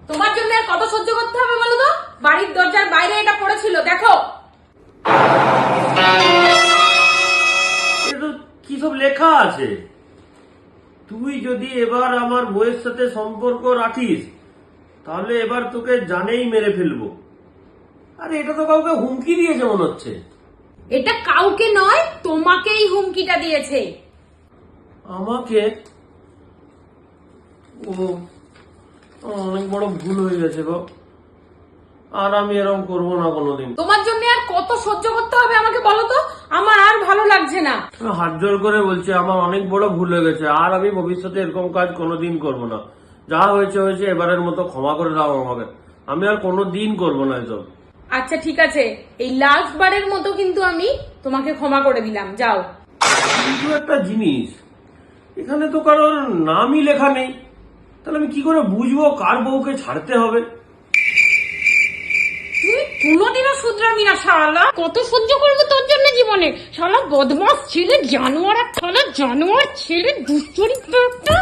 তোমার জন্য আর কত সহ্য করতে হবে বলো তো? বাড়ির দরজার বাইরে এটা পড়েছিল, দেখো। এটা কি সব লেখা আছে? তুই যদি এবার আমার বউয়ের সাথে সম্পর্ক রাখিস তাহলে এবার তোকে জানেই মেরে ফেলবো। আরে এটা তো কাউকে হুমকি দিয়েছে মনে হচ্ছে। এটা কাউকে নয়, তোমাকেই হুমকিটা দিয়েছে। আমাকে? ও, অনেক বড় ভুল হয়ে গেছে গো। আর আমি এরকম করবো না কোনোদিন। তোমার জন্য আর কত সহ্য করতে হবে আমাকে বলো তো? আমার আর ভালো লাগছে না। হাত জোর করে বলছি, আমার অনেক বড় ভুল হয়ে গেছে। আর আমি ভবিষ্যতে এরকম কাজ কোনোদিন করবো না। যা হয়েছে হয়েছে, এবারের মতো ক্ষমা করে দাও আমাকে। আমি আর কোনোদিন করবো না এসব। আচ্ছা ঠিক আছে, এই লাস্ট বারের মতো কিন্তু আমি তোমাকে ক্ষমা করে দিলাম, যাও। কিন্তু একটা জিনিস, এখানে তো কারোর নামই লেখা নেই। তাহলে আমি কি করে বুঝবো কার বউকে ছাড়তে হবে? তুই কোনোদিনও শুধরাবি না শালা। কত সহ্য করবো তোর জন্য জীবনে? শালা বদমাস ছেলে, জানোয়ার, শালা জানোয়ার ছেলে, দুশ্চরিত্র একটা।